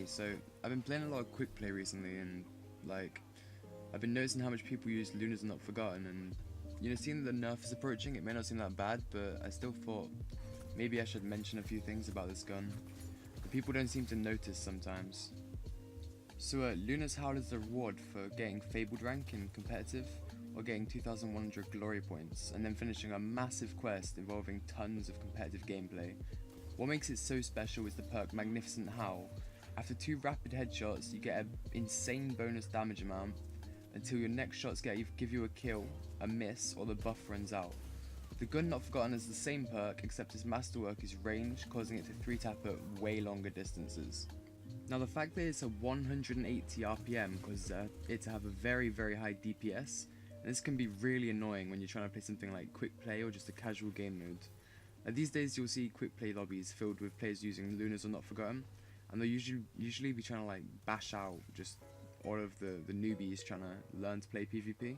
So I've been playing a lot of quick play recently, and like I've been noticing how much people use Lunas Are Not Forgotten, and you know, seeing that the nerf is approaching, it may not seem that bad, but I still thought maybe I should mention a few things about this gun that people don't seem to notice sometimes. So Luna's Howl is the reward for getting Fabled rank in competitive, or getting 2100 glory points, and then finishing a massive quest involving tons of competitive gameplay. What makes it so special is the perk Magnificent Howl. After 2 rapid headshots, you get an insane bonus damage amount until your next shots give you a kill, a miss, or the buff runs out. The gun Not Forgotten has the same perk, except its masterwork is range, causing it to 3-tap at way longer distances. Now the fact that it's a 180 RPM causes it to have a very high DPS, and this can be really annoying when you're trying to play something like quick play or just a casual game mode. These days you'll see quick play lobbies filled with players using Lunas Are Not Forgotten, and they'll usually be trying to like bash out just all of the newbies trying to learn to play PvP.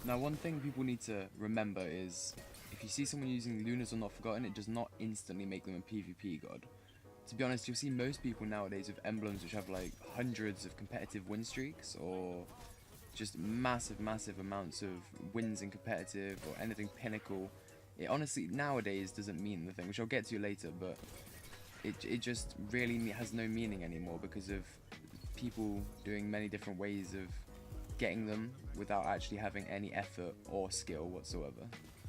Now one thing people need to remember is, if you see someone using Lunas Are Not Forgotten, it does not instantly make them a PvP god. To be honest, you'll see most people nowadays with emblems which have like hundreds of competitive win streaks, or just massive amounts of wins in competitive, or anything pinnacle. It honestly nowadays doesn't mean the thing, which I'll get to later, but it just really has no meaning anymore because of people doing many different ways of getting them without actually having any effort or skill whatsoever.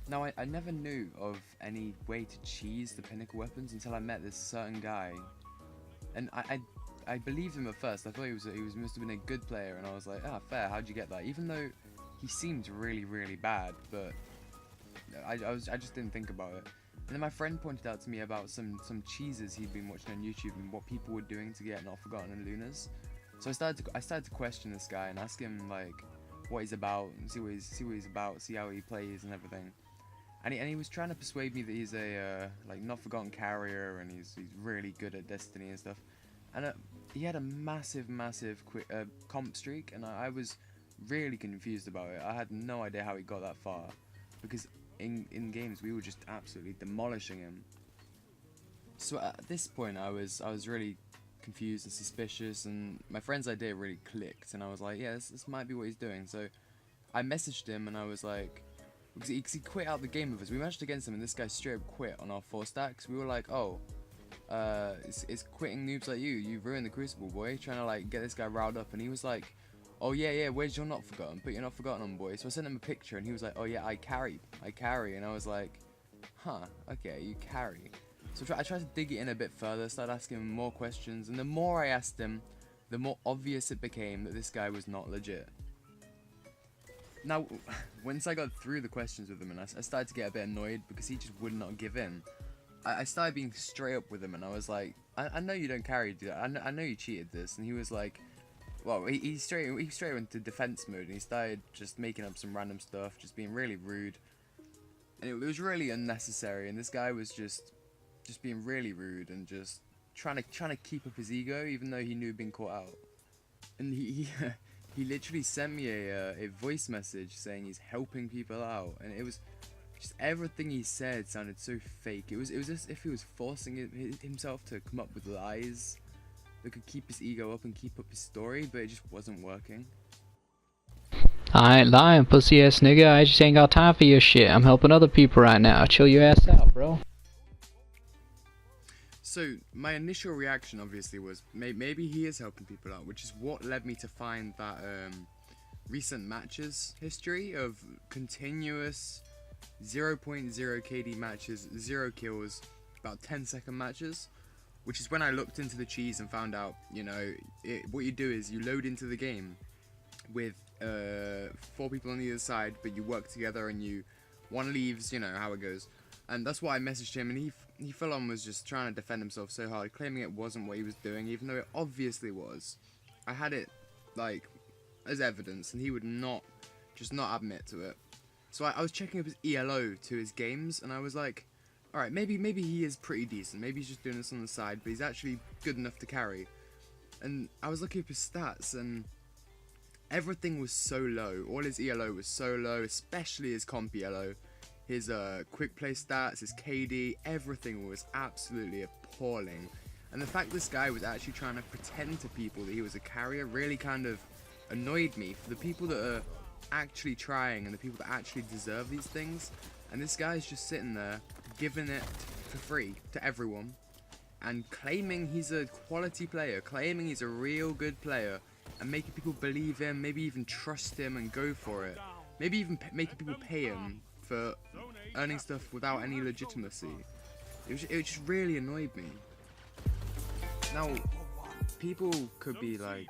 Now I never knew of any way to cheese the pinnacle weapons until I met this certain guy, and I believed him at first. I thought he must have been a good player, and I was like, ah, fair, how'd you get that? Even though he seemed really bad, but I just didn't think about it. And then my friend pointed out to me about some cheeses he'd been watching on YouTube and what people were doing to get Not Forgotten and Lunas. So I started to question this guy and ask him like what he's about, and see what he's about, see how he plays and everything. And he was trying to persuade me that he's a like Not Forgotten carrier, and he's really good at Destiny and stuff. And he had a massive comp streak, and I was really confused about it. I had no idea how he got that far, because in games we were just absolutely demolishing him. So at this point I was really confused and suspicious, and my friend's idea really clicked, and I was like, yeah, this might be what he's doing. So I messaged him, and I was like, because he quit out the game with us. We matched against him, and this guy straight up quit on our 4 stacks. We were like, oh, it's quitting noobs like you ruined the Crucible, boy, trying to like get this guy riled up. And he was like, oh yeah, where's your Not Forgotten? Put your Not Forgotten on, boy. So I sent him a picture, and he was like, oh yeah, I carry, and I was like, huh, okay, you carry. So I tried to dig it in a bit further, started asking him more questions, and the more I asked him, the more obvious it became that this guy was not legit. Now, once I got through the questions with him, and I started to get a bit annoyed because he just would not give in, I started being straight up with him, and I was like, I know you don't carry, dude. I know you cheated this. And he was like, well, he straight went into defense mode, and he started just making up some random stuff, just being really rude, and it was really unnecessary. And this guy was just being really rude and just trying to keep up his ego, even though he knew he'd been caught out. And he literally sent me a voice message saying he's helping people out, and it was just everything he said sounded so fake. It was as if he was forcing himself to come up with lies that could keep his ego up and keep up his story, but it just wasn't working. I ain't lying, pussy ass nigga. I just ain't got time for your shit. I'm helping other people right now. Chill your ass out, bro. So my initial reaction obviously was maybe he is helping people out, which is what led me to find that recent matches history of continuous 0.0 KD matches, 0 kills, about 10-second matches, which is when I looked into the cheese and found out, you know, what you do is you load into the game with 4 people on either side, but you work together and one leaves, you know how it goes. And that's why I messaged him, and he full on was just trying to defend himself so hard, claiming it wasn't what he was doing, even though it obviously was. I had it like as evidence, and he would not admit to it. So I was checking up his ELO to his games, and I was like, alright, maybe he is pretty decent, maybe he's just doing this on the side, but he's actually good enough to carry. And I was looking up his stats, and everything was so low. All his ELO was so low, especially his comp ELO. His quick play stats, his KD, everything was absolutely appalling. And the fact this guy was actually trying to pretend to people that he was a carrier really kind of annoyed me. For the people that are actually trying and the people that actually deserve these things, and this guy's just sitting there giving it for free to everyone and claiming he's a quality player, claiming he's a real good player, and making people believe him, maybe even trust him and go for it, maybe even making people pay him for earning stuff without any legitimacy. It just really annoyed me. Now, people could be like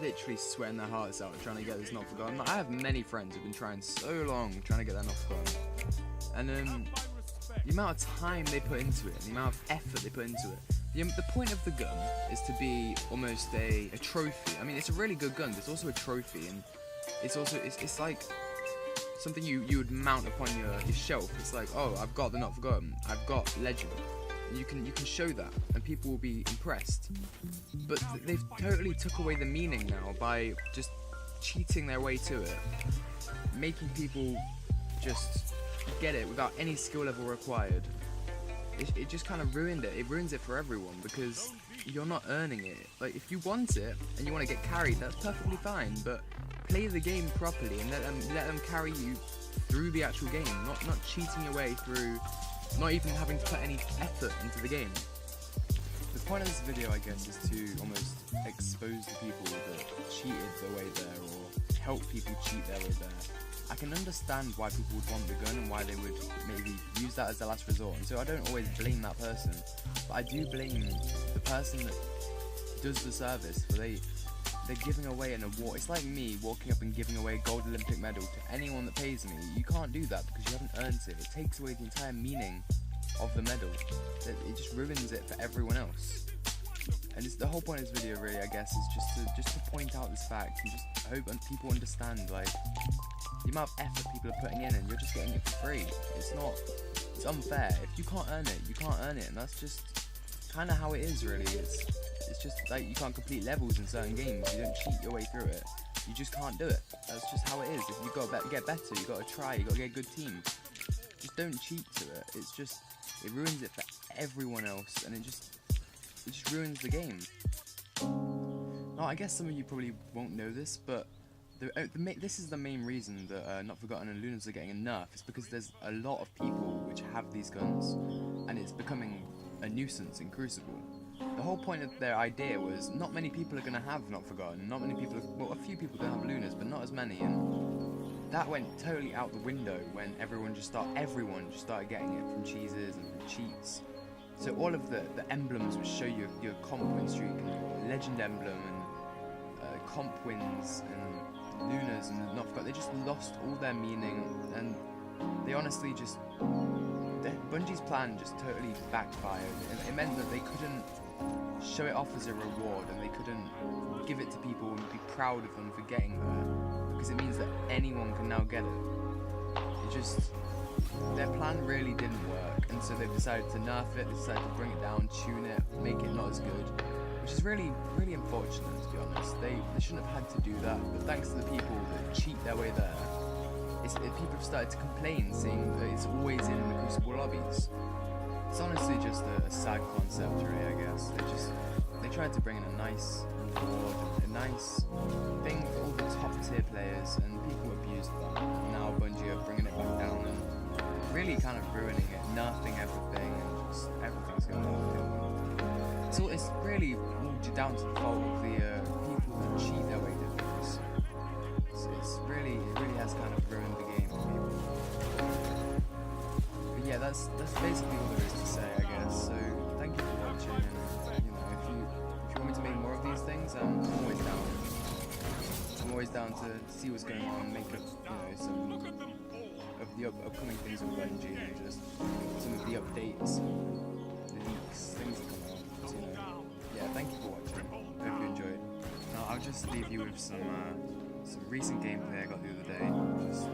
literally sweating their hearts out trying to get this Not Forgotten. I have many friends who've been trying so long trying to get that Not Forgotten, and the amount of time they put into it, the amount of effort they put into it. The point of the gun is to be almost a trophy. I mean, it's a really good gun, but it's also a trophy, and it's also it's like something you would mount upon your shelf. It's like, oh, I've got the Not Forgotten, I've got Legend. You can show that, and people will be impressed. But they've totally took away the meaning now by just cheating their way to it, making people just get it without any skill level required. It just kind of ruined it. It ruins it for everyone because you're not earning it. Like, if you want it and you want to get carried, that's perfectly fine. But play the game properly and let them carry you through the actual game, not cheating your way through. Not even having to put any effort into the game. The point of this video, I guess, is to almost expose the people that cheated their way there, or help people cheat their way there. I can understand why people would want the gun and why they would maybe use that as their last resort, and so I don't always blame that person. But I do blame the person that does the service, for they're giving away an award. It's like me walking up and giving away a gold Olympic medal to anyone that pays me. You can't do that because you haven't earned it. It takes away the entire meaning of the medal. It just ruins it for everyone else. And the whole point of this video, really, I guess, is just to point out this fact and just hope people understand, like, the amount of effort people are putting in, and you're just getting it for free. It's unfair. If you can't earn it, you can't earn it, and that's just kind of how it is, really. It's just like you can't complete levels in certain games. You don't cheat your way through it. You just can't do it. That's just how it is. If you've got to get better, you've got to try, you've got to get a good team. Just don't cheat to it. It ruins it for everyone else, and it just ruins the game. Now, I guess some of you probably won't know this, but this is the main reason that Not Forgotten and Lunas are getting a nerf. It's because there's a lot of people which have these guns, and it's becoming a nuisance in Crucible. The whole point of their idea was not many people are going to have Not Forgotten. Not many people, well, a few people don't have Lunas, but not as many, and that went totally out the window when everyone just started getting it from cheeses and from cheats. So all of the emblems which show your comp win streak and your legend emblem and comp wins and Lunas and Not Forgotten, they just lost all their meaning, and they honestly just... Bungie's plan just totally backfired. It meant that they couldn't show it off as a reward, and they couldn't give it to people and be proud of them for getting there, because it means that anyone can now get it. Their plan really didn't work, and so they've decided to nerf it, they decided to bring it down, tune it, make it not as good, which is really, really unfortunate, to be honest. They shouldn't have had to do that, but thanks to the people that cheat their way there, people have started to complain, seeing that it's always in the Crucible lobbies. It's honestly just a sad concept, really, I guess. They tried to bring in a nice reward, a nice thing for all the top tier players, and people abused them. And now Bungie are bringing it back down and really kind of ruining it, nerfing everything, and just everything's going downhill. So it's really all down to the fault of the people that cheat their way to things. It really has kind of ruined the game for people. But yeah, that's basically all there is to say, I guess. So thank you for watching, and if you want me to make more of these things, I'm always down. I'm always down to see what's going on, make up some of the upcoming things with Bungie, and just some of the updates, leaks, things that come out. So, yeah, thank you for watching. Hope you enjoyed. Now I'll just leave you with some recent gameplay I got the other day. Just